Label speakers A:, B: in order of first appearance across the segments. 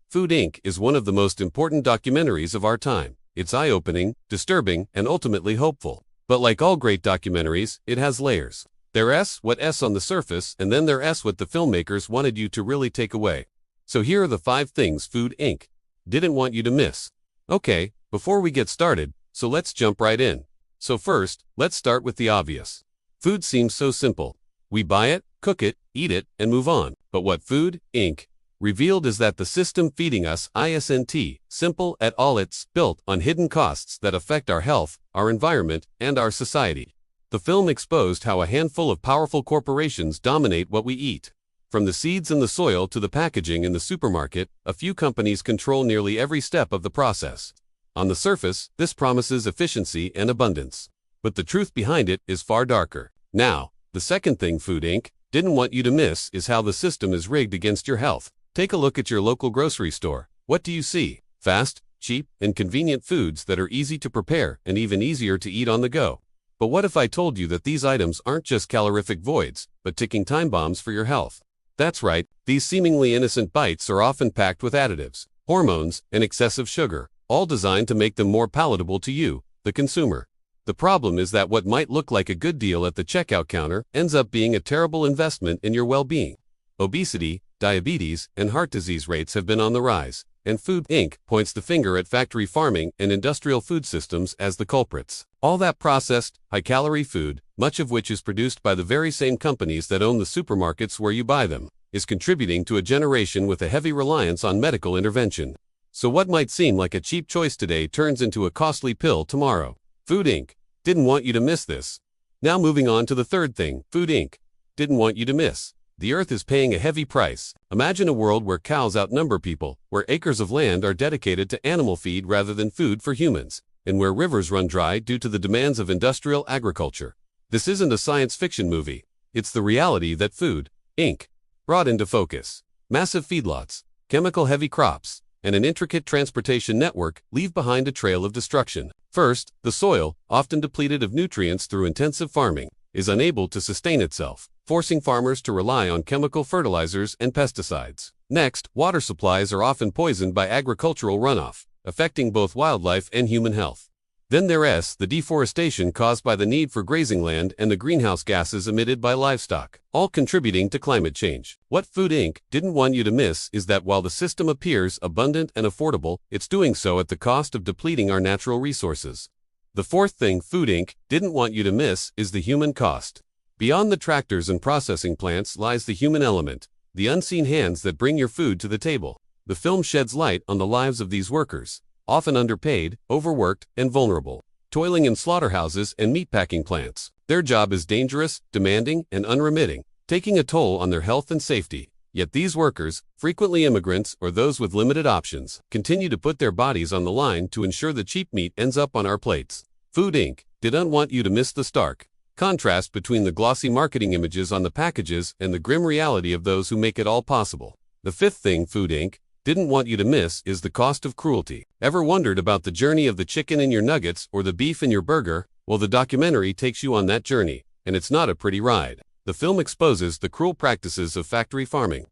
A: Food Inc. is one of the most important documentaries of our time. It's eye-opening, disturbing, and ultimately hopeful. But like all great documentaries, it has layers. There's what's on the surface, and then there's what the filmmakers wanted you to really take away. So here are the 5 things Food Inc. didn't want you to miss. Okay, before we get started, so let's jump right in. So first, let's start with the obvious. Food seems so simple. We buy it, cook it, eat it, and move on. But what Food Inc. revealed is that the system feeding us isn't simple at all. It's built on hidden costs that affect our health, our environment, and our society. The film exposed how a handful of powerful corporations dominate what we eat. From the seeds in the soil to the packaging in the supermarket, a few companies control nearly every step of the process. On the surface, this promises efficiency and abundance. But the truth behind it is far darker. Now, the second thing Food Inc. didn't want you to miss is how the system is rigged against your health. Take a look at your local grocery store. What do you see? Fast, cheap, and convenient foods that are easy to prepare and even easier to eat on the go. But what if I told you that these items aren't just calorific voids, but ticking time bombs for your health? That's right, these seemingly innocent bites are often packed with additives, hormones, and excessive sugar, all designed to make them more palatable to you, the consumer. The problem is that what might look like a good deal at the checkout counter ends up being a terrible investment in your well-being. Obesity, diabetes, and heart disease rates have been on the rise, and Food Inc. points the finger at factory farming and industrial food systems as the culprits. All that processed, high-calorie food, much of which is produced by the very same companies that own the supermarkets where you buy them, is contributing to a generation with a heavy reliance on medical intervention. So what might seem like a cheap choice today turns into a costly pill tomorrow. Food Inc. didn't want you to miss this. Now moving on to the third thing Food Inc. didn't want you to miss. The earth is paying a heavy price. Imagine a world where cows outnumber people, where acres of land are dedicated to animal feed rather than food for humans, and where rivers run dry due to the demands of industrial agriculture. This isn't a science fiction movie. It's the reality that Food Inc. brought into focus. Massive feedlots, chemical-heavy crops, and an intricate transportation network leave behind a trail of destruction. First, the soil, often depleted of nutrients through intensive farming, is unable to sustain itself, forcing farmers to rely on chemical fertilizers and pesticides. Next, water supplies are often poisoned by agricultural runoff, affecting both wildlife and human health. Then there's the deforestation caused by the need for grazing land and the greenhouse gases emitted by livestock, all contributing to climate change. What Food Inc. didn't want you to miss is that while the system appears abundant and affordable, it's doing so at the cost of depleting our natural resources. The fourth thing Food Inc. didn't want you to miss is the human cost. Beyond the tractors and processing plants lies the human element, the unseen hands that bring your food to the table. The film sheds light on the lives of these workers, often underpaid, overworked, and vulnerable, toiling in slaughterhouses and meatpacking plants. Their job is dangerous, demanding, and unremitting, taking a toll on their health and safety. Yet these workers, frequently immigrants or those with limited options, continue to put their bodies on the line to ensure the cheap meat ends up on our plates. Food Inc. didn't want you to miss the stark contrast between the glossy marketing images on the packages and the grim reality of those who make it all possible. The fifth thing Food Inc. didn't want you to miss is the cost of cruelty. Ever wondered about the journey of the chicken in your nuggets or the beef in your burger? Well, the documentary takes you on that journey, and it's not a pretty ride. The film exposes the cruel practices of factory farming.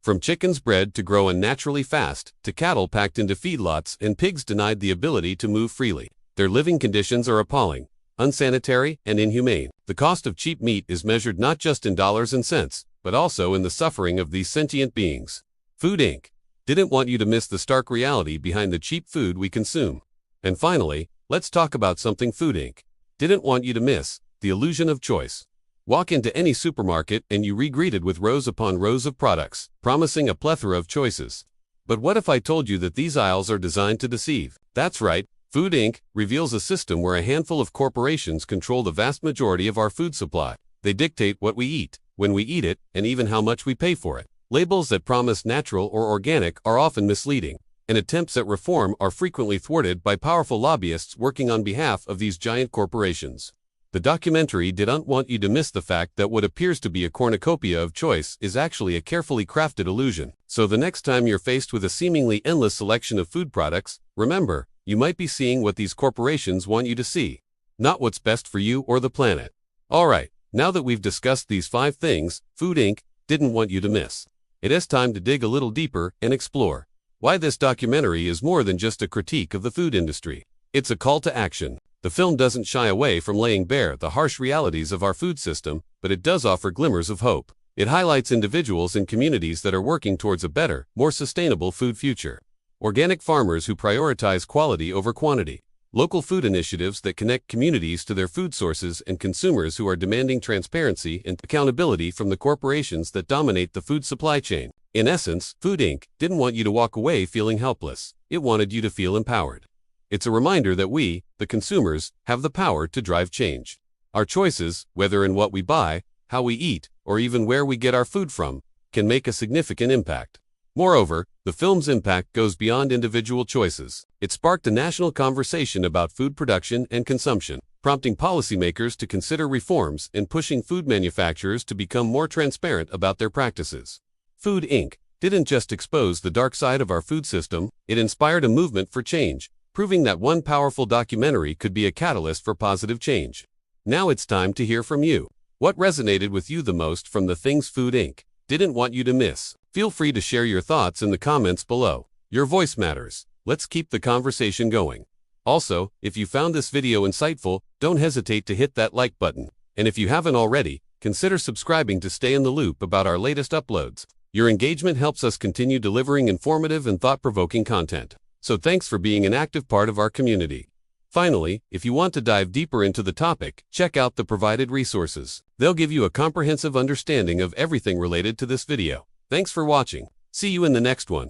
A: From chickens bred to grow unnaturally fast, to cattle packed into feedlots and pigs denied the ability to move freely. Their living conditions are appalling, unsanitary, and inhumane. The cost of cheap meat is measured not just in dollars and cents, but also in the suffering of these sentient beings. Food Inc. didn't want you to miss the stark reality behind the cheap food we consume. And finally, let's talk about something Food Inc. didn't want you to miss: the illusion of choice. Walk into any supermarket and you're greeted with rows upon rows of products, promising a plethora of choices. But what if I told you that these aisles are designed to deceive? That's right, Food Inc. reveals a system where a handful of corporations control the vast majority of our food supply. They dictate what we eat, when we eat it, and even how much we pay for it. Labels that promise natural or organic are often misleading, and attempts at reform are frequently thwarted by powerful lobbyists working on behalf of these giant corporations. The documentary didn't want you to miss the fact that what appears to be a cornucopia of choice is actually a carefully crafted illusion. So the next time you're faced with a seemingly endless selection of food products, remember, you might be seeing what these corporations want you to see, not what's best for you or the planet. Alright, now that we've discussed these 5 things Food Inc. didn't want you to miss, it is time to dig a little deeper and explore. why this documentary is more than just a critique of the food industry. It's a call to action. The film doesn't shy away from laying bare the harsh realities of our food system, but it does offer glimmers of hope. It highlights individuals and communities that are working towards a better, more sustainable food future. Organic farmers who prioritize quality over quantity. Local food initiatives that connect communities to their food sources, and consumers who are demanding transparency and accountability from the corporations that dominate the food supply chain. In essence, Food Inc. didn't want you to walk away feeling helpless. It wanted you to feel empowered. It's a reminder that we, the consumers, have the power to drive change. Our choices, whether in what we buy, how we eat, or even where we get our food from, can make a significant impact. Moreover, the film's impact goes beyond individual choices. It sparked a national conversation about food production and consumption, prompting policymakers to consider reforms and pushing food manufacturers to become more transparent about their practices. Food Inc. didn't just expose the dark side of our food system, it inspired a movement for change, proving that one powerful documentary could be a catalyst for positive change. Now it's time to hear from you. What resonated with you the most from the things Food Inc. didn't want you to miss? Feel free to share your thoughts in the comments below. Your voice matters. Let's keep the conversation going. Also, if you found this video insightful, don't hesitate to hit that like button. And if you haven't already, consider subscribing to stay in the loop about our latest uploads. Your engagement helps us continue delivering informative and thought-provoking content. So thanks for being an active part of our community. Finally, if you want to dive deeper into the topic, check out the provided resources. They'll give you a comprehensive understanding of everything related to this video. Thanks for watching. See you in the next one.